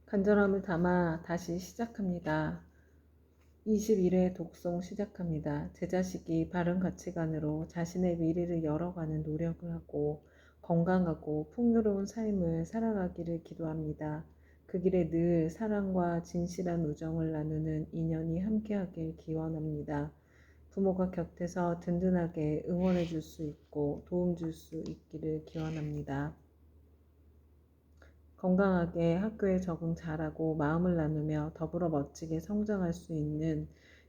간절함을 담아 다시 시작합니다. 21회 독송 시작합니다. 제 자식이 바른 가치관으로 자신의 미래를 열어가는 노력을 하고 건강하고 풍요로운 삶을 살아가기를 기도합니다. 그 길에 늘 사랑과 진실한 우정을 나누는 인연이 함께하길 기원합니다. 부모가 곁에서 든든하게 응원해 줄 수 있고 도움 줄 수 있기를 기원합니다. 건강하게 학교에 적응 잘하고 마음을 나누며 더불어 멋지게 성장할 수 있는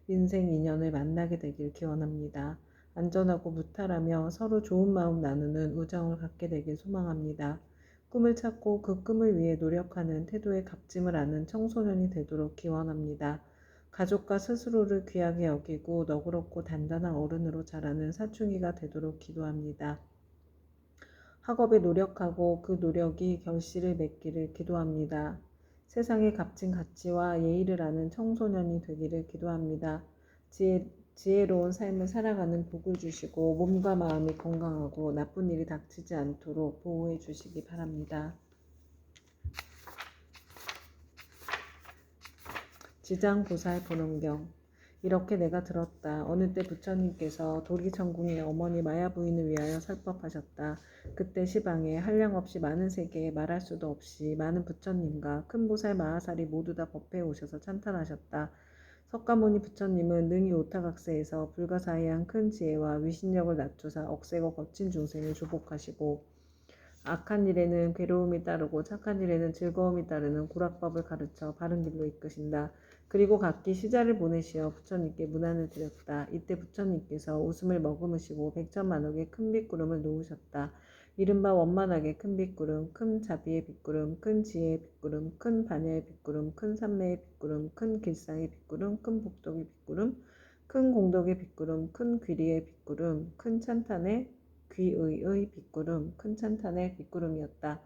인생 인연을 만나게 되길 기원합니다. 안전하고 무탈하며 서로 좋은 마음 나누는 우정을 갖게 되길 소망합니다. 꿈을 찾고 그 꿈을 위해 노력하는 태도에 값짐을 아는 청소년이 되도록 기원합니다. 가족과 스스로를 귀하게 여기고 너그럽고 단단한 어른으로 자라는 사춘기가 되도록 기도합니다. 학업에 노력하고 그 노력이 결실을 맺기를 기도합니다. 세상의 값진 가치와 예의를 아는 청소년이 되기를 기도합니다. 지혜로운 삶을 살아가는 복을 주시고 몸과 마음이 건강하고 나쁜 일이 닥치지 않도록 보호해 주시기 바랍니다. 지장보살 보nom경. 이렇게 내가 들었다. 어느 때 부처님께서 도리천궁의 어머니 마야 부인을 위하여 설법하셨다. 그때 시방에 한량없이 많은 세계에 말할 수도 없이 많은 부처님과 큰 보살 마하살이 모두 다 법회에 오셔서 찬탄하셨다. 석가모니 부처님은 능히 오타각세에서 불가사의한 큰 지혜와 위신력을 낮추사 억세고 거친 중생을 조복하시고 악한 일에는 괴로움이 따르고 착한 일에는 즐거움이 따르는 구락법을 가르쳐 바른 길로 이끄신다. 그리고 각기 시자를 보내시어 부처님께 문안을 드렸다. 이때 부처님께서 웃음을 머금으시고 백천만옥의 큰 빗구름을 놓으셨다. 이른바 원만하게 큰 빗구름, 큰 자비의 빗구름, 큰 지혜의 빗구름, 큰 반야의 빗구름, 큰 산매의 빗구름, 큰 길상의 빗구름, 큰 복덕의 빗구름, 큰 공덕의 빗구름, 큰 귀리의 빗구름, 큰 찬탄의 귀의의 빗구름, 큰 찬탄의 빗구름이었다.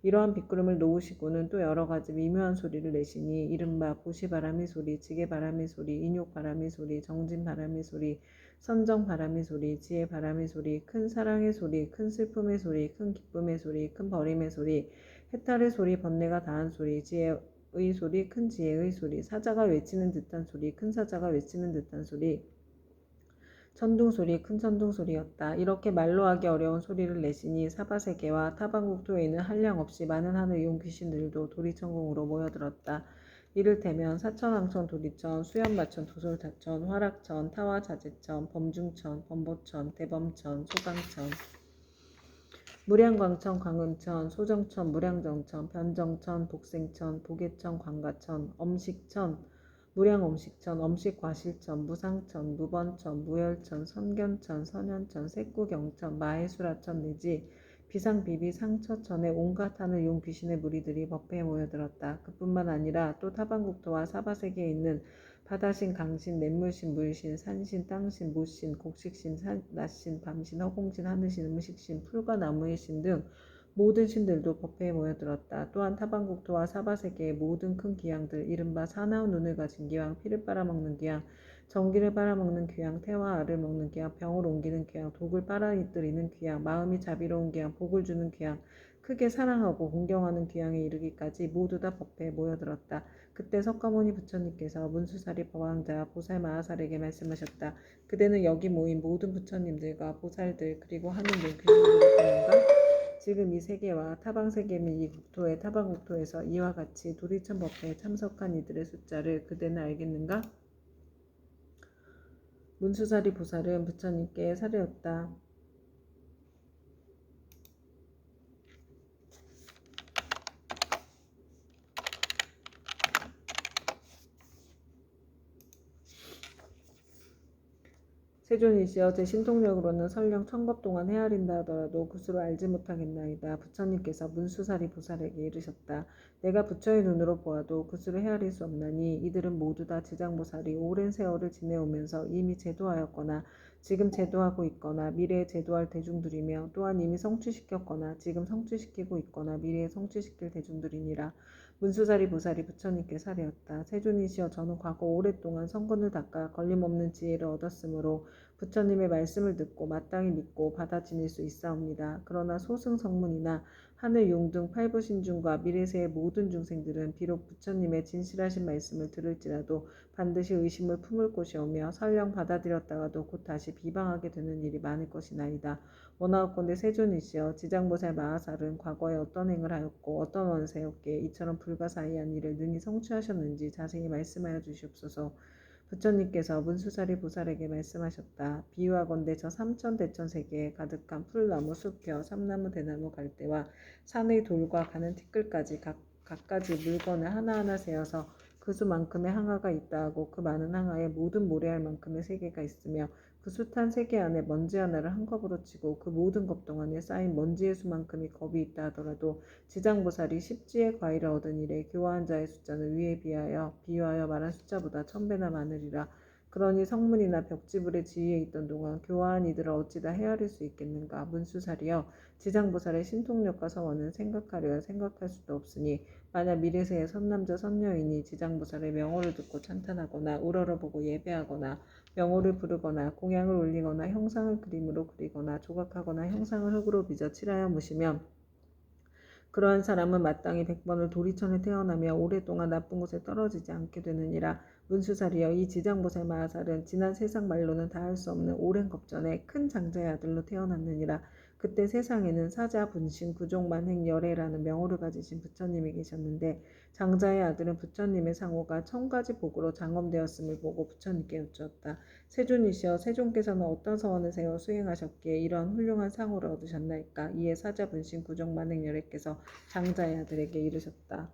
이러한 빗구름을 놓으시고는 또 여러 가지 미묘한 소리를 내시니 이른바 보시바람의 소리, 지게바람의 소리, 인욕바람의 소리, 정진바람의 소리, 선정바람의 소리, 지혜바람의 소리, 큰 사랑의 소리, 큰 슬픔의 소리, 큰 기쁨의 소리, 큰 버림의 소리, 해탈의 소리, 번뇌가 다한 소리, 지혜의 소리, 큰 지혜의 소리, 사자가 외치는 듯한 소리, 큰 사자가 외치는 듯한 소리, 천둥소리, 큰 천둥소리였다. 이렇게 말로 하기 어려운 소리를 내시니 사바세계와 타방국토에 있는 한량없이 많은 하늘용 귀신들도 도리천궁으로 모여들었다. 이를테면 사천왕천 도리천, 수연마천 도솔다천, 화락천, 타화자재천, 범중천, 범보천, 대범천, 소강천, 무량광천, 광음천, 소정천, 무량정천, 변정천, 복생천, 보계천, 광가천, 엄식천, 무량엄식천, 엄식과실천, 무상천, 무번천, 무열천, 선견천, 선현천, 색구경천, 마해수라천 내지 비상비비 상처천의 온갖 하늘 용 귀신의 무리들이 법회에 모여들었다. 그뿐만 아니라 또 타방국토와 사바세계에 있는 바다신, 강신, 냇물신, 물신, 산신, 땅신, 모신, 곡식신, 낮신, 밤신, 허공신, 하늘신, 음식신, 풀과 나무의 신 등 모든 신들도 법회에 모여들었다. 또한 타방국토와 사바세계의 모든 큰 기양들, 이른바 사나운 눈을 가진 기양, 피를 빨아먹는 기양, 전기를 빨아먹는 기양, 태와 알을 먹는 기양, 병을 옮기는 기양, 독을 빨아들이는 기양, 마음이 자비로운 기양, 복을 주는 기양, 크게 사랑하고 공경하는 기양에 이르기까지 모두 다 법회에 모여들었다. 그때 석가모니 부처님께서 문수사리 법왕자 보살 마하살에게 말씀하셨다. 그대는 여기 모인 모든 부처님들과 보살들 그리고 하늘 등 귀신들을 보는가? 지금 이 세계와 타방세계 및 이 국토의 타방국토에서 이와 같이 도리천 법회에 참석한 이들의 숫자를 그대는 알겠는가? 문수사리 보살은 부처님께 사르였다. 세존이시여 제 신통력으로는 설령 천겁 동안 헤아린다 하더라도 굿으로 알지 못하겠나이다. 부처님께서 문수사리 보살에게 이르셨다. 내가 부처의 눈으로 보아도 굿으로 헤아릴 수 없나니 이들은 모두 다 지장보살이 오랜 세월을 지내오면서 이미 제도하였거나 지금 제도하고 있거나 미래에 제도할 대중들이며 또한 이미 성취시켰거나 지금 성취시키고 있거나 미래에 성취시킬 대중들이니라. 문수사리 보살이 부처님께 사례었다. 세존이시여 저는 과거 오랫동안 성근을 닦아 걸림없는 지혜를 얻었으므로 부처님의 말씀을 듣고 마땅히 믿고 받아 지닐 수 있사옵니다. 그러나 소승성문이나 하늘용 등 팔부신중과 미래세의 모든 중생들은 비록 부처님의 진실하신 말씀을 들을지라도 반드시 의심을 품을 것이오며 설령 받아들였다가도 곧 다시 비방하게 되는 일이 많을 것이나이다. 원하옵건대 세존이시여 지장보살 마하살은 과거에 어떤 행을 하였고 어떤 원세였기에 이처럼 불가사의한 일을 능히 성취하셨는지 자세히 말씀하여 주시옵소서. 부처님께서 문수사리 보살에게 말씀하셨다. 비유하건대 저 삼천대천 세계에 가득한 풀나무, 숲혀, 삼나무, 대나무, 갈대와 산의 돌과 가는 티끌까지 각가지 물건을 하나하나 세어서 그 수만큼의 항아가 있다 하고 그 많은 항아에 모든 모래알 만큼의 세계가 있으며 그 숱한 세계 안에 먼지 하나를 한컵으로 치고 그 모든 겁동 안에 쌓인 먼지의 수만큼의 겁이 있다 하더라도 지장보살이 십지의 과일을 얻은 이래 교화한 자의 숫자는 위에 비유하여 말한 숫자보다 1000배나 많으리라. 그러니 성문이나 벽지불의 지위에 있던 동안 교화한 이들을 어찌다 헤아릴 수 있겠는가. 문수살이여 지장보살의 신통력과 서원은 생각하려야 생각할 수도 없으니 만약 미래세의 선남자 선녀인이 지장보살의 명호를 듣고 찬탄하거나 우러러보고 예배하거나 명호를 부르거나 공양을 올리거나 형상을 그림으로 그리거나 조각하거나 형상을 흙으로 빚어 칠하여 무시면 그러한 사람은 마땅히 100번을 도리천에 태어나며 오랫동안 나쁜 곳에 떨어지지 않게 되느니라. 문수살이여 이 지장보살 마하살은 지난 세상 말로는 다할 수 없는 오랜 겁전에 큰 장자의 아들로 태어났느니라. 그때 세상에는 사자, 분신, 구종, 만행, 열애라는 명호를 가지신 부처님이 계셨는데 장자의 아들은 부처님의 상호가 1000가지 복으로 장엄되었음을 보고 부처님께 여쭈었다. 세존이시여 세존께서는 어떤 서원을 세워 수행하셨기에 이런 훌륭한 상호를 얻으셨나이까. 이에 사자, 분신, 구종, 만행, 열애께서 장자의 아들에게 이르셨다.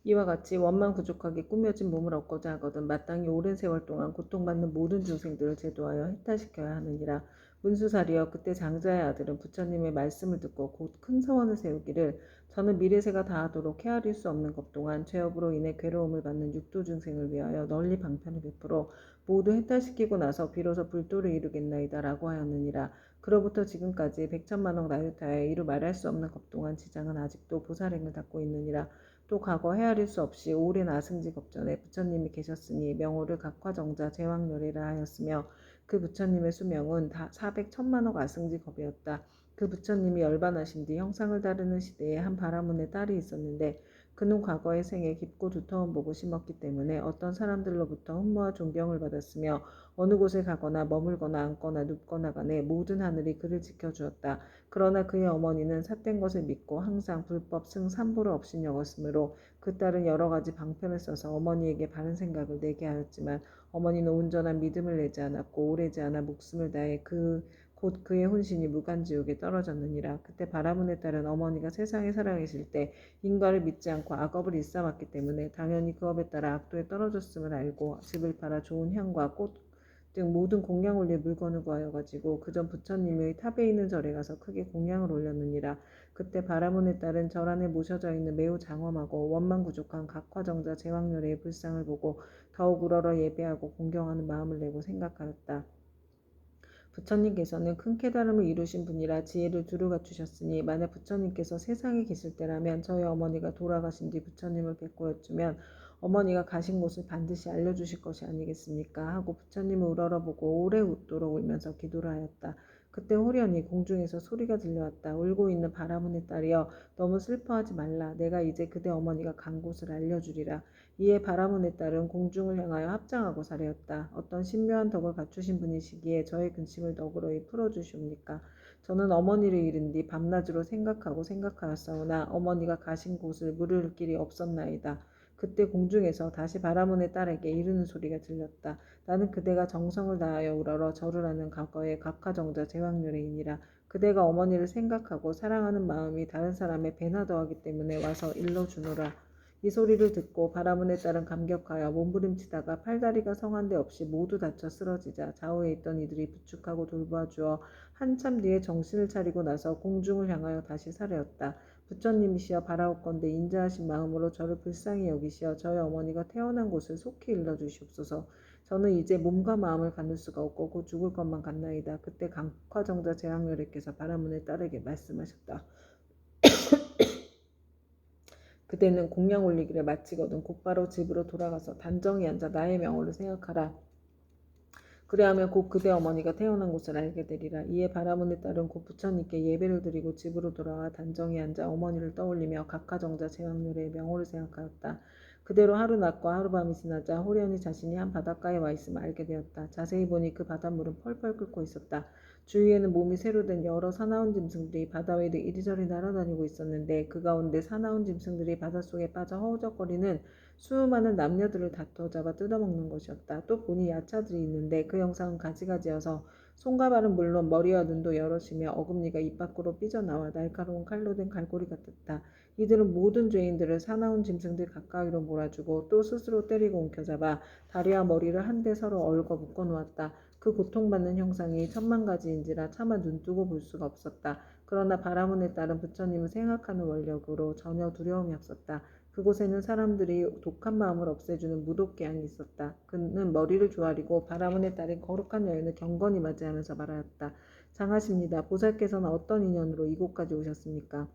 이와 같이 원망부족하게 꾸며진 몸을 얻고자 하거든 마땅히 오랜 세월 동안 고통받는 모든 중생들을 제도하여 해탈시켜야 하느니라. 문수살이여 그때 장자의 아들은 부처님의 말씀을 듣고 곧 큰 서원을 세우기를 저는 미래세가 다하도록 헤아릴 수 없는 것 동안 죄업으로 인해 괴로움을 받는 육도 중생을 위하여 널리 방편을 베풀어 모두 해탈시키고 나서 비로소 불도를 이루겠나이다 라고 하였느니라. 그로부터 지금까지 백천만억 나유타에 이루 말할 수 없는 것 동안 지장은 아직도 보살행을 닦고 있느니라. 또 과거 헤아릴 수 없이 오랜 아승지 겁전에 부처님이 계셨으니 명호를 각화정자 제왕열애라 하였으며 그 부처님의 수명은 다 400천만억 아승지 겁이었다. 그 부처님이 열반하신 뒤 형상을 다루는 시대에 한 바라문의 딸이 있었는데 그는 과거의 생에 깊고 두터운 복을 심었기 때문에 어떤 사람들로부터 흠모와 존경을 받았으며 어느 곳에 가거나 머물거나 앉거나 눕거나 간에 모든 하늘이 그를 지켜주었다. 그러나 그의 어머니는 삿된 것을 믿고 항상 불법 승삼보를 업신여겼으므로 그 딸은 여러 가지 방편을 써서 어머니에게 바른 생각을 내게 하였지만 어머니는 온전한 믿음을 내지 않았고 오래지 않아 목숨을 다해 곧 그의 혼신이 무간지옥에 떨어졌느니라. 그때 바라문의 딸은 어머니가 세상에 살아계실 때 인과를 믿지 않고 악업을 일삼았기 때문에 당연히 그 업에 따라 악도에 떨어졌음을 알고 집을 팔아 좋은 향과 꽃 등 모든 공양 올릴 물건을 구하여 가지고 그전 부처님의 탑에 있는 절에 가서 크게 공양을 올렸느니라. 그때 바라문의 딸은 절 안에 모셔져 있는 매우 장엄하고 원망부족한 각화정자 제왕열애의 불상을 보고 더욱 우러러 예배하고 공경하는 마음을 내고 생각하였다. 부처님께서는 큰 깨달음을 이루신 분이라 지혜를 두루 갖추셨으니 만약 부처님께서 세상에 계실 때라면 저희 어머니가 돌아가신 뒤 부처님을 뵙고 여쭈면 어머니가 가신 곳을 반드시 알려주실 것이 아니겠습니까? 하고 부처님을 우러러보고 오래 웃도록 울면서 기도를 하였다. 그때 호련히 공중에서 소리가 들려왔다. 울고 있는 바라문의 딸이여 너무 슬퍼하지 말라. 내가 이제 그대 어머니가 간 곳을 알려주리라. 이에 바라문의 딸은 공중을 향하여 합장하고 사려었다. 어떤 신묘한 덕을 갖추신 분이시기에 저의 근심을 너그러이 풀어주시옵니까? 저는 어머니를 잃은 뒤 밤낮으로 생각하였사오나 어머니가 가신 곳을 물을 길이 없었나이다. 그때 공중에서 다시 바라문의 딸에게 이르는 소리가 들렸다. 나는 그대가 정성을 다하여 우러러 절을 하는 과거의 각화정자 제왕열애이니라. 그대가 어머니를 생각하고 사랑하는 마음이 다른 사람의 배나 더하기 때문에 와서 일러주노라. 이 소리를 듣고 바라문의 딸은 감격하여 몸부림치다가 팔다리가 성한 데 없이 모두 다쳐 쓰러지자 좌우에 있던 이들이 부축하고 돌봐주어 한참 뒤에 정신을 차리고 나서 공중을 향하여 다시 사려었다. 부처님이시여 바라옵건대 인자하신 마음으로 저를 불쌍히 여기시어 저희 어머니가 태어난 곳을 속히 일러주시옵소서. 저는 이제 몸과 마음을 갖는 수가 없고 곧 죽을 것만 같나이다. 그때 강화정자 제왕열애께서 바라문의 딸에게 말씀하셨다. 그대는 공양 올리기를 마치거든 곧바로 집으로 돌아가서 단정히 앉아 나의 명호를 생각하라. 그리하면 곧 그대 어머니가 태어난 곳을 알게 되리라. 이에 바라문에 따른 곧 부처님께 예배를 드리고 집으로 돌아와 단정히 앉아 어머니를 떠올리며 각하정자 제왕렬의 명호를 생각하였다. 그대로 하루 낮과 하루밤이 지나자 호련히 자신이 한 바닷가에 와 있음을 알게 되었다. 자세히 보니 그 바닷물은 펄펄 끓고 있었다. 주위에는 몸이 새로 된 여러 사나운 짐승들이 바다 위를 이리저리 날아다니고 있었는데 그 가운데 사나운 짐승들이 바닷속에 빠져 허우적거리는 수많은 남녀들을 다투어잡아 뜯어먹는 것이었다. 또 보니 야차들이 있는데 그 형상은 가지가지여서 손과 발은 물론 머리와 눈도 여럿이며 어금니가 입 밖으로 삐져나와 날카로운 칼로 된 갈고리 같았다. 이들은 모든 죄인들을 사나운 짐승들 가까이로 몰아주고 또 스스로 때리고 움켜잡아 다리와 머리를 한데 서로 얽어 묶어놓았다. 그 고통받는 형상이 천만 가지인지라 차마 눈뜨고 볼 수가 없었다. 그러나 바라문에 따른 부처님을 생각하는 원력으로 전혀 두려움이 없었다. 그곳에는 사람들이 독한 마음을 없애주는 무독개양이 있었다. 그는 머리를 조아리고 바라문에 따른 거룩한 여인을 경건히 맞이하면서 말하였다. 장하십니다. 보살께서는 어떤 인연으로 이곳까지 오셨습니까?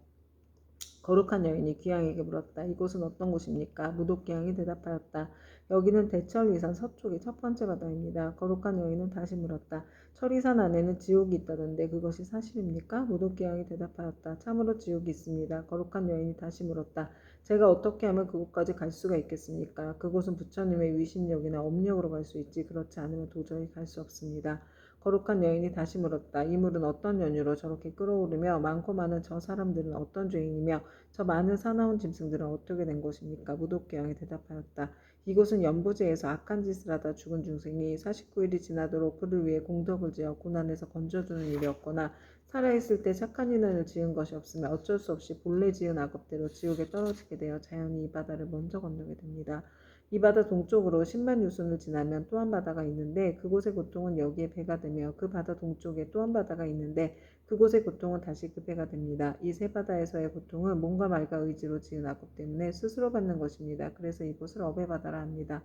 거룩한 여인이 귀양에게 물었다. 이곳은 어떤 곳입니까? 무독귀양이 대답하였다. 여기는 대천리산 서쪽의 첫 번째 바다입니다. 거룩한 여인은 다시 물었다. 천리산 안에는 지옥이 있다던데 그것이 사실입니까? 무독귀양이 대답하였다. 참으로 지옥이 있습니다. 거룩한 여인이 다시 물었다. 제가 어떻게 하면 그곳까지 갈 수가 있겠습니까? 그곳은 부처님의 위신력이나 업력으로 갈 수 있지 그렇지 않으면 도저히 갈 수 없습니다. 거룩한 여인이 다시 물었다. 이 물은 어떤 연유로 저렇게 끓어오르며 많고 많은 저 사람들은 어떤 죄인이며 저 많은 사나운 짐승들은 어떻게 된 것입니까? 무독개양이 대답하였다. 이곳은 연부제에서 악한 짓을 하다 죽은 중생이 49일이 지나도록 그를 위해 공덕을 지어 고난에서 건져주는 일이 없거나 살아있을 때 착한 인연을 지은 것이 없으면 어쩔 수 없이 본래 지은 악업대로 지옥에 떨어지게 되어 자연히 이 바다를 먼저 건너게 됩니다. 이 바다 동쪽으로 10만 유순을 지나면 또 한 바다가 있는데 그곳의 고통은 여기에 배가 되며 그 바다 동쪽에 또 한 바다가 있는데 그곳의 고통은 다시 그 배가 됩니다. 이 세 바다에서의 고통은 몸과 말과 의지로 지은 악업 때문에 스스로 받는 것입니다. 그래서 이곳을 업의 바다라 합니다.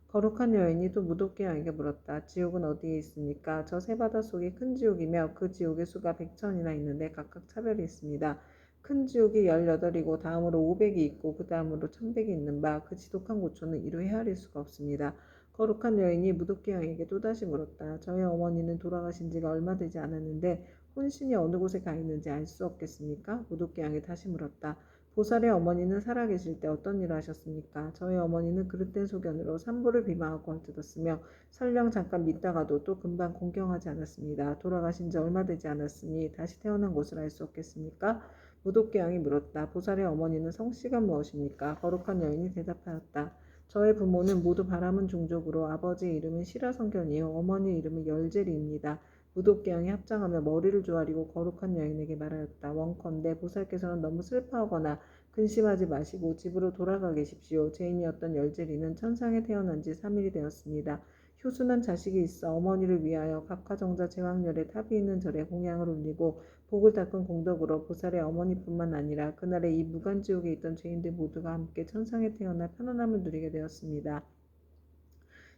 거룩한 여인이 또 무독개양에게 물었다. 지옥은 어디에 있습니까? 저 세 바다 속이 큰 지옥이며 그 지옥의 수가 100천이나 있는데 각각 차별이 있습니다. 큰 지옥이 18이고 다음으로 500이 있고 그 다음으로 1100이 있는 바 그 지독한 고초는 이루 헤아릴 수가 없습니다. 거룩한 여인이 무독개양에게 또다시 물었다. 저희 어머니는 돌아가신 지가 얼마 되지 않았는데 혼신이 어느 곳에 가 있는지 알 수 없겠습니까? 무독개양이 다시 물었다. 보살의 어머니는 살아계실 때 어떤 일을 하셨습니까? 저희 어머니는 그릇된 소견으로 산보를 비방하고 헐뜯었으며 설령 잠깐 믿다가도 또 금방 공경하지 않았습니다. 돌아가신 지 얼마 되지 않았으니 다시 태어난 곳을 알 수 없겠습니까? 무독개양이 물었다. 보살의 어머니는 성씨가 무엇입니까? 거룩한 여인이 대답하였다. 저의 부모는 모두 바라문 종족으로 아버지의 이름은 시라성견이요 어머니 이름은 열제리입니다. 무독개양이 합장하며 머리를 조아리고 거룩한 여인에게 말하였다. 원컨대 보살께서는 너무 슬퍼하거나 근심하지 마시고 집으로 돌아가 계십시오. 죄인이었던 열제리는 천상에 태어난 지 3일이 되었습니다. 효순한 자식이 있어 어머니를 위하여 각화정자 제왕렬에 탑이 있는 절에 공양을 올리고 복을 닦은 공덕으로 보살의 어머니뿐만 아니라 그날에 이 무간지옥에 있던 죄인들 모두가 함께 천상에 태어나 편안함을 누리게 되었습니다.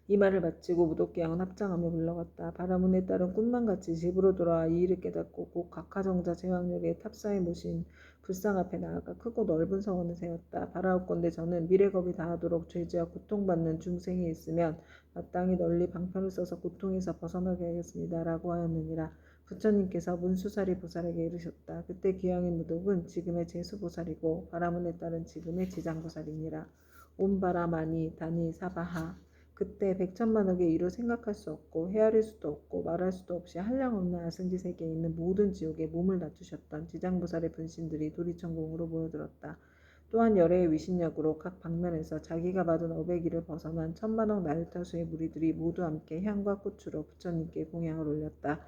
이 말을 마치고 무독개양은 합장하며 물러갔다. 바라문에 따른 꿈만같이 집으로 돌아와 이 일을 깨닫고 곧 각하정자 제왕렬에 탑사에 모신 불상 앞에 나아가 크고 넓은 성원을 세웠다. 바라옵건대 저는 미래겁이 다하도록 죄지어 고통받는 중생이 있으면 마땅히 널리 방편을 써서 고통에서 벗어나게 하겠습니다. 라고 하였느니라. 부처님께서 문수사리 보살에게 이르셨다. 그때 귀양의 무독은 지금의 제수보살이고 바라문에 따른 지금의 지장보살이니라. 옴바라마니 다니 사바하. 그때 백천만억의 이루 생각할 수 없고 헤아릴 수도 없고 말할 수도 없이 한량없는 아승지 세계에 있는 모든 지옥에 몸을 낮추셨던 지장보살의 분신들이 도리천공으로 모여들었다. 또한 열애의 위신력으로 각 방면에서 자기가 받은 어배기를 벗어난 천만억 나일타수의 무리들이 모두 함께 향과 꽃으로 부처님께 공양을 올렸다.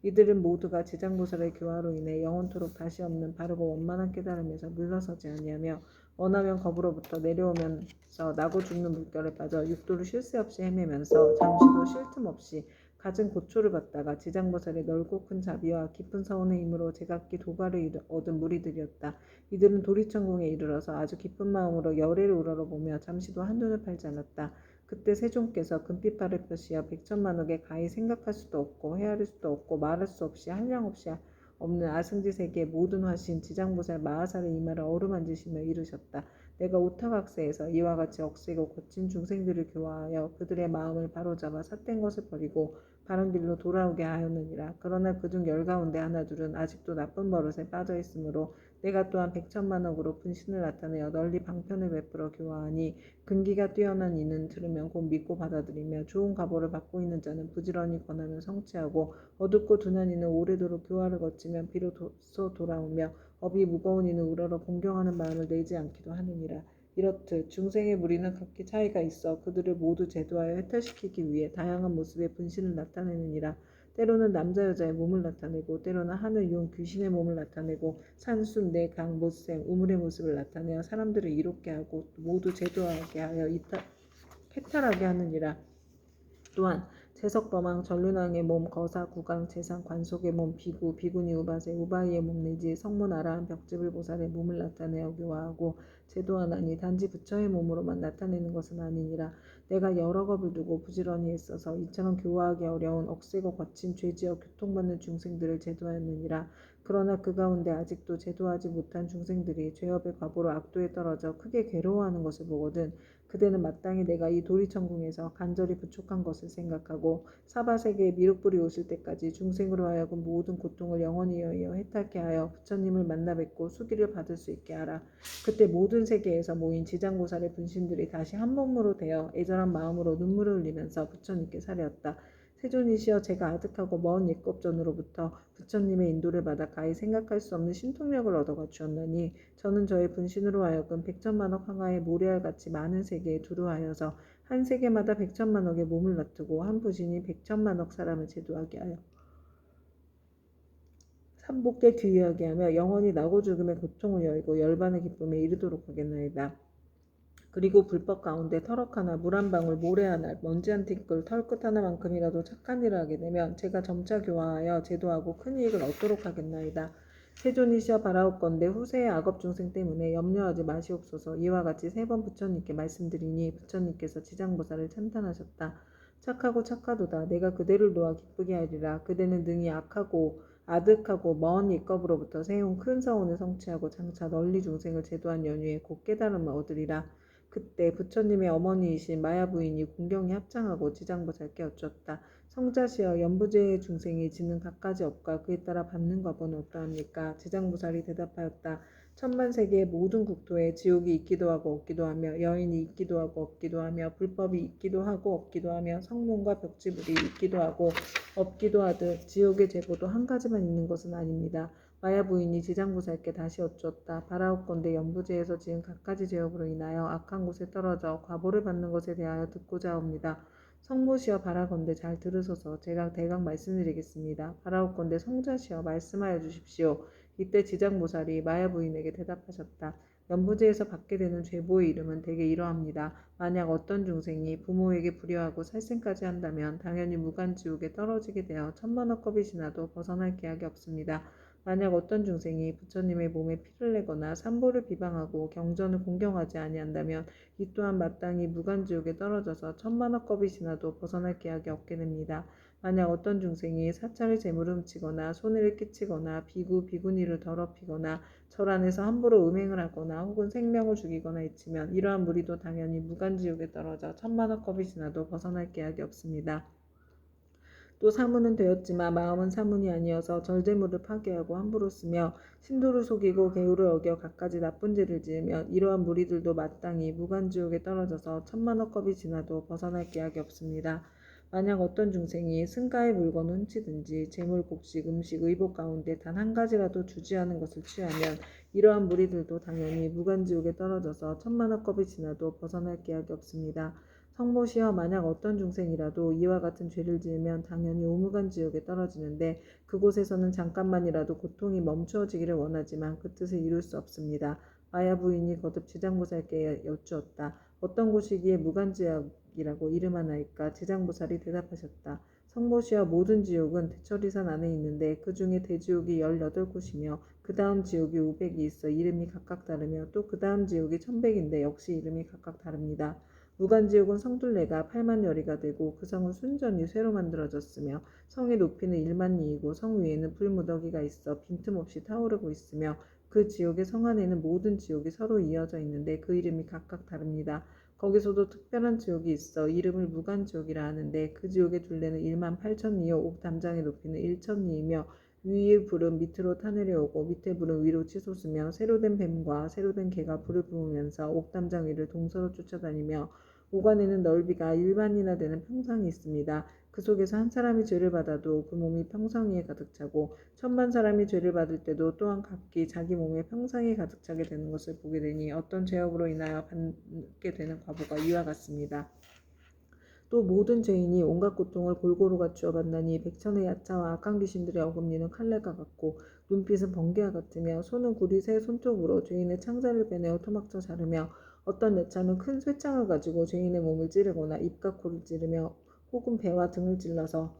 이들은 모두가 지장보살의 교화로 인해 영원토록 다시 없는 바르고 원만한 깨달음에서 물러서지 아니하며 원하면 겁으로부터 내려오면서 나고 죽는 물결에 빠져 육도를 쉴 새 없이 헤매면서 잠시도 쉴 틈 없이 갖은 고초를 받다가 지장보살의 넓고 큰 자비와 깊은 서운의 힘으로 제각기 도가를 얻은 무리들이었다. 이들은 도리천궁에 이르러서 아주 기쁜 마음으로 열애를 우러러보며 잠시도 한눈을 팔지 않았다. 그때 세종께서 금빛발을 펴시어 백천만억에 가히 생각할 수도 없고 헤아릴 수도 없고 말할 수 없이 한량 없이 없는 아승지 세계의 모든 화신 지장보살 마하살의 이마를 어루만지시며 이르셨다. 내가 오타각세에서 이와 같이 억세고 거친 중생들을 교화하여 그들의 마음을 바로잡아 삿된 것을 버리고 바른 길로 돌아오게 하였느니라. 그러나 그중 열 가운데 하나둘은 아직도 나쁜 버릇에 빠져 있으므로 내가 또한 백천만억으로 분신을 나타내어 널리 방편을 베풀어 교화하니 근기가 뛰어난 이는 들으면 곧 믿고 받아들이며 좋은 가보를 받고 있는 자는 부지런히 권하면 성취하고 어둡고 둔한 이는 오래도록 교화를 거치면 비로소 돌아오며 업이 무거운 이는 우러러 공경하는 마음을 내지 않기도 하느니라. 이렇듯 중생의 무리는 각기 차이가 있어 그들을 모두 제도하여 해탈시키기 위해 다양한 모습의 분신을 나타내느니라. 때로는 남자 여자의 몸을 나타내고 때로는 하늘 용 귀신의 몸을 나타내고 산수 내강 못샘 우물의 모습을 나타내어 사람들을 이롭게 하고 모두 제도하게 하여 해탈하게 하느니라. 또한 제석범왕 전륜왕의 몸 거사 구강 재상 관속의 몸 비구 비구니 우바세 우바이의 몸 내지 성문 아라한 벽집을 보살의 몸을 나타내어 교화하고 제도하나니 단지 부처의 몸으로만 나타내는 것은 아니니라. 내가 여러 겁을 두고 부지런히 애써서 이처럼 교화하기 어려운 억세고 거친 죄지어 교통받는 중생들을 제도하였느니라. 그러나 그 가운데 아직도 제도하지 못한 중생들이 죄업의 과보로 악도에 떨어져 크게 괴로워하는 것을 보거든 그대는 마땅히 내가 이 도리천궁에서 간절히 부족한 것을 생각하고 사바세계에 미륵불이 오실 때까지 중생으로 하여금 모든 고통을 영원히 여의어 해탈케 하여 부처님을 만나 뵙고 수기를 받을 수 있게 하라. 그때 모든 세계에서 모인 지장고살의 분신들이 다시 한 몸으로 되어 애절한 마음으로 눈물을 흘리면서 부처님께 사려었다. 세존이시여 제가 아득하고 먼 옛겁전으로부터 부처님의 인도를 받아 가히 생각할 수 없는 신통력을 얻어 갖추었나니 저는 저의 분신으로 하여금 백천만억 항아의 모래알같이 많은 세계에 두루하여서 한 세계마다 백천만억의 몸을 놔두고 한 부신이 백천만억 사람을 제도하게 하여 삼복대 귀하게 하며 영원히 나고 죽음의 고통을 여의고 열반의 기쁨에 이르도록 하겠나이다. 그리고 불법 가운데 터럭 하나, 물 한 방울, 모래 하나, 먼지 한 티끌, 털끝 하나만큼이라도 착한 일을 하게 되면 제가 점차 교화하여 제도하고 큰 이익을 얻도록 하겠나이다. 세존이시여 바라옵건대 후세의 악업 중생 때문에 염려하지 마시옵소서. 이와 같이 3번 부처님께 말씀드리니 부처님께서 지장보살을 찬탄하셨다. 착하고 착하도다. 내가 그대를 도와 기쁘게 하리라. 그대는 능히 악하고 아득하고 먼 옛겁으로부터 세운 큰 서원을 성취하고 장차 널리 중생을 제도한 연후에 곧 깨달음을 얻으리라. 그때 부처님의 어머니이신 마야 부인이 공경에 합장하고 지장보살께 여쭈었다. 성자시여 연부제의 중생이 지는 갖가지 업과 그에 따라 받는 과보는 어떠합니까? 지장보살이 대답하였다. 천만세계의 모든 국토에 지옥이 있기도 하고 없기도 하며 여인이 있기도 하고 없기도 하며 불법이 있기도 하고 없기도 하며 성문과 벽지불이 있기도 하고 없기도 하듯 지옥의 제보도 한 가지만 있는 것은 아닙니다. 마야 부인이 지장보살께 다시 여쭈었다. 바라옵건대 연부제에서 지은 갖가지 죄업으로 인하여 악한 곳에 떨어져 과보를 받는 것에 대하여 듣고자 합니다. 성모시여 바라건대 잘 들으소서. 제가 대강 말씀드리겠습니다. 바라옵건대 성자시여 말씀하여 주십시오. 이때 지장보살이 마야 부인에게 대답하셨다. 연부제에서 받게 되는 죄보의 이름은 대개 이러합니다. 만약 어떤 중생이 부모에게 불효하고 살생까지 한다면 당연히 무간지옥에 떨어지게 되어 천만억 겁이 지나도 벗어날 기약이 없습니다. 만약 어떤 중생이 부처님의 몸에 피를 내거나 삼보를 비방하고 경전을 공경하지 아니한다면 이 또한 마땅히 무간지옥에 떨어져서 천만억 겁이 지나도 벗어날 기약이 없게 됩니다. 만약 어떤 중생이 사찰의 재물을 훔치거나 손해를 끼치거나 비구 비구니를 더럽히거나 절 안에서 함부로 음행을 하거나 혹은 생명을 죽이거나 해치면 이러한 무리도 당연히 무간지옥에 떨어져 천만억 겁이 지나도 벗어날 기약이 없습니다. 또 사문은 되었지만 마음은 사문이 아니어서 절제물을 파괴하고 함부로 쓰며 신도를 속이고 계율을 어겨 갖가지 나쁜 죄를 지으면 이러한 무리들도 마땅히 무간지옥에 떨어져서 천만억 겁이 지나도 벗어날 기약이 없습니다. 만약 어떤 중생이 승가의 물건을 훔치든지 재물, 곡식, 음식, 의복 가운데 단 한 가지라도 주지하는 것을 취하면 이러한 무리들도 당연히 무간지옥에 떨어져서 천만억 겁이 지나도 벗어날 기약이 없습니다. 성모시여 만약 어떤 중생이라도 이와 같은 죄를 지으면 당연히 오무간지옥에 떨어지는데 그곳에서는 잠깐만이라도 고통이 멈추어지기를 원하지만 그 뜻을 이룰 수 없습니다. 마야 부인이 거듭 지장보살께 여쭈었다. 어떤 곳이기에 무간지옥이라고 이름하나이까? 지장보살이 대답하셨다. 성모시여 모든 지옥은 대처리산 안에 있는데 그 중에 대지옥이 18곳이며 그 다음 지옥이 500이 있어 이름이 각각 다르며 또 그 다음 지옥이 1100인데 역시 이름이 각각 다릅니다. 무간지옥은 성둘레가 8만여리가 되고 그 성은 순전히 쇠로 만들어졌으며 성의 높이는 1만리이고 성 위에는 불무더기가 있어 빈틈없이 타오르고 있으며 그 지옥의 성 안에는 모든 지옥이 서로 이어져 있는데 그 이름이 각각 다릅니다. 거기서도 특별한 지옥이 있어 이름을 무간지옥이라 하는데 그 지옥의 둘레는 1만 8천 리요 옥담장의 높이는 1천 리이며 위의 불은 밑으로 타내려오고 밑의 불은 위로 치솟으며 새로 된 뱀과 새로 된 개가 불을 뿜으면서 옥담장 위를 동서로 쫓아다니며 오간에는 넓이가 1만이나 되는 평상이 있습니다. 그 속에서 한 사람이 죄를 받아도 그 몸이 평상 위에 가득 차고 1,000만 사람이 죄를 받을 때도 또한 각기 자기 몸에 평상이 가득 차게 되는 것을 보게 되니 어떤 죄업으로 인하여 받게 되는 과보가 이와 같습니다. 또 모든 죄인이 온갖 고통을 골고루 갖추어 받나니 백천의 야차와 악한 귀신들의 어금니는 칼날과 같고 눈빛은 번개와 같으며 손은 구리 새 손톱으로 죄인의 창자를 빼내어 토막쳐 자르며 어떤 여차는 큰 쇠창을 가지고 죄인의 몸을 찌르거나 입과 코를 찌르며 혹은 배와 등을 찔러서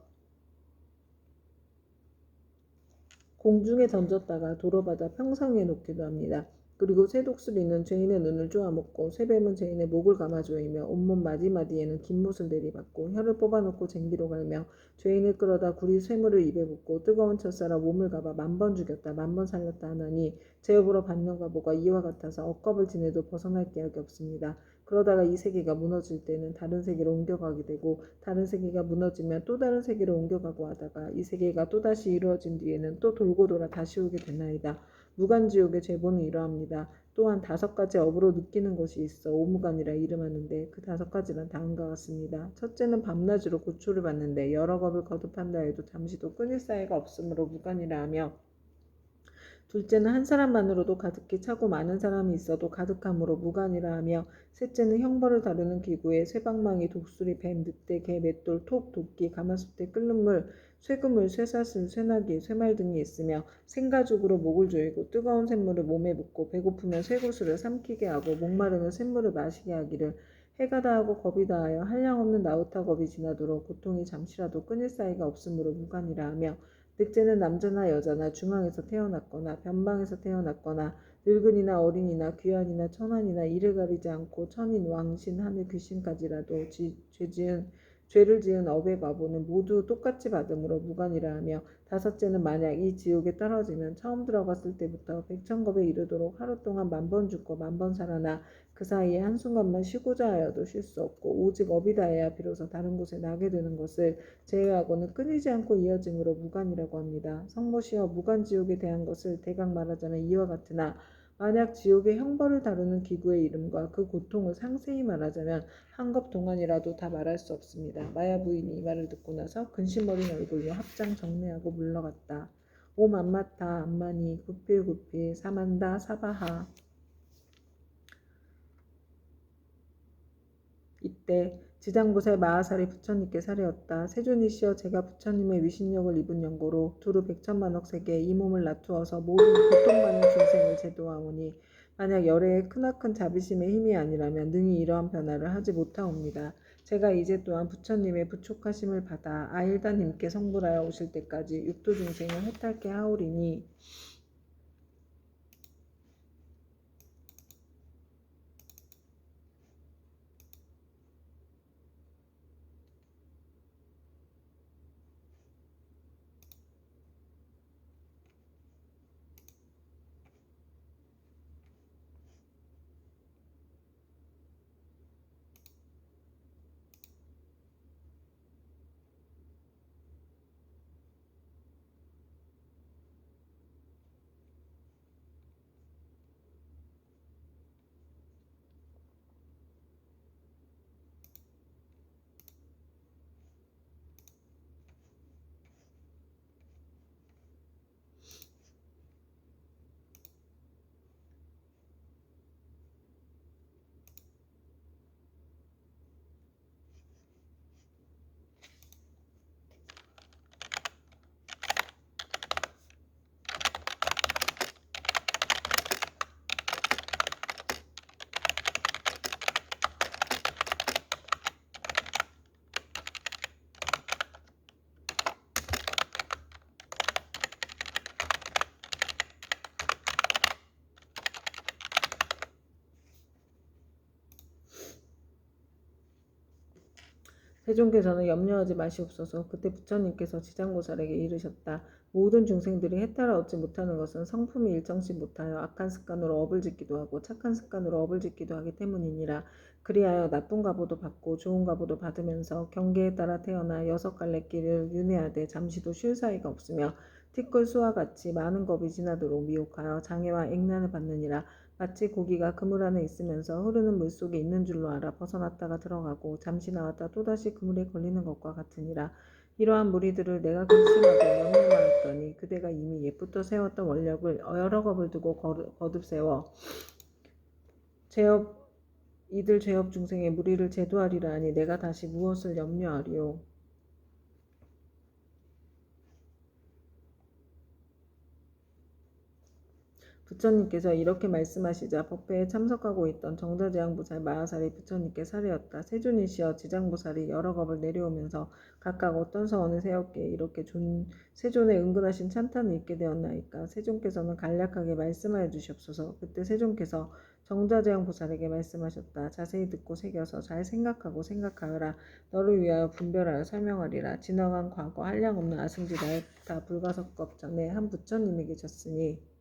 공중에 던졌다가 도로받아 평상 위에 놓기도 합니다. 그리고 쇠독수리는 죄인의 눈을 쪼아먹고 쇠뱀은 죄인의 목을 감아조이며 온몸 마디마디에는 긴못을 내리받고 혀를 뽑아놓고 쟁기로 갈며 죄인을 끌어다 구리 쇠물을 입에 붓고 뜨거운 철사라 몸을 감아 10,000번 죽였다 10,000번 살렸다 하나니 제업으로 받는 과보가 이와 같아서 억겁을 지내도 벗어날 기약이 없습니다. 그러다가 이 세계가 무너질 때는 다른 세계로 옮겨가게 되고 다른 세계가 무너지면 또 다른 세계로 옮겨가고 하다가 이 세계가 또다시 이루어진 뒤에는 또 돌고 돌아 다시 오게 되나이다. 무간지옥의 죄보는 이러합니다. 또한 5가지 업으로 느끼는 것이 있어 오무간이라 이름하는데 그 5가지는 다음과 같습니다. 첫째는 밤낮으로 고초를 받는데 여러 겁을 거듭한다 해도 잠시도 끊을 사이가 없으므로 무간이라 하며 둘째는 한 사람만으로도 가득히 차고 많은 사람이 있어도 가득함으로 무간이라 하며 셋째는 형벌을 다루는 기구에 쇠방망이, 독수리, 뱀, 늑대, 개, 맷돌, 톱, 도끼, 가마솥에 끓는 물, 쇠그물, 쇠사슬, 쇠나기, 쇠말 등이 있으며 생가죽으로 목을 조이고 뜨거운 샘물을 몸에 붓고 배고프면 쇠구슬을 삼키게 하고 목마르면 샘물을 마시게 하기를 해가 다하고 겁이 다하여 한량없는 나우타 겁이 지나도록 고통이 잠시라도 끊일 사이가 없으므로 무간이라 하며 늑대는 남자나 여자나 중앙에서 태어났거나 변방에서 태어났거나 늙은이나 어린이나 귀한이나 천한이나 이를 가리지 않고 천인, 왕신, 하늘 귀신까지라도 죄를 지은 업의 과보는 모두 똑같이 받음으로 무관이라 하며 다섯째는 만약 이 지옥에 떨어지면 처음 들어갔을 때부터 백천겁에 이르도록 하루 동안 10,000번 죽고 10,000번 살아나 그 사이에 한순간만 쉬고자 하여도 쉴 수 없고 오직 업이 다해야 비로소 다른 곳에 나게 되는 것을 제외하고는 끊이지 않고 이어짐으로 무간이라고 합니다. 성모시여 무간지옥에 대한 것을 대강 말하자면 이와 같으나 만약 지옥의 형벌을 다루는 기구의 이름과 그 고통을 상세히 말하자면 한겁 동안이라도 다 말할 수 없습니다. 마야 부인이 이 말을 듣고 나서 근심 어린 얼굴로 합장 정례하고 물러갔다. 오 맘마타 암마니 구필구필 사만다 사바하. 이때 지장보살 마하살이 부처님께 사례었다. 세존이시여 제가 부처님의 위신력을 입은 연고로 두루 100천만억 세계에 이 몸을 놔두어서 모든 고통받는 중생을 제도하오니 만약 열애의 크나큰 자비심의 힘이 아니라면 능히 이러한 변화를 하지 못하옵니다. 제가 이제 또한 부처님의 부촉하심을 받아 아일다님께 성불하여 오실 때까지 육도 중생을 해탈케 하오리니 세존께서는 염려하지 마시옵소서. 그때 부처님께서 지장보살에게 이르셨다. 모든 중생들이 해탈을 얻지 못하는 것은 성품이 일정치 못하여 악한 습관으로 업을 짓기도 하고 착한 습관으로 업을 짓기도 하기 때문이니라. 그리하여 나쁜 가보도 받고 좋은 가보도 받으면서 경계에 따라 태어나 여섯 갈래 길을 윤회하되 잠시도 쉴 사이가 없으며 티끌 수와 같이 많은 겁이 지나도록 미혹하여 장애와 액난을 받느니라. 마치 고기가 그물 안에 있으면서 흐르는 물속에 있는 줄로 알아 벗어났다가 들어가고 잠시 나왔다 또다시 그물에 걸리는 것과 같으니라. 이러한 무리들을 내가 근심하고 염려하였더니 그대가 이미 옛부터 세웠던 원력을 여러 겁을 두고 거듭 세워 이들 죄업 중생의 무리를 제도하리라 하니 내가 다시 무엇을 염려하리요. 부처님께서 이렇게 말씀하시자 법회에 참석하고 있던 정자제왕보살 마하살이 부처님께 사례였다. 세존이시여 지장보살이 여러 겁을 내려오면서 각각 어떤 서원을 세웠기에 이렇게 세존의 은근하신 찬탄을 입게 되었나이까. 세존께서는 간략하게 말씀하여 주시옵소서. 그때 세존께서 정자제왕보살에게 말씀하셨다. 자세히 듣고 새겨서 잘 생각하고 생각하여라. 너를 위하여 분별하여 설명하리라. 지나간 과거 한량없는 아승지 나이타 불가석겁 전에 한 부처님이 계셨으니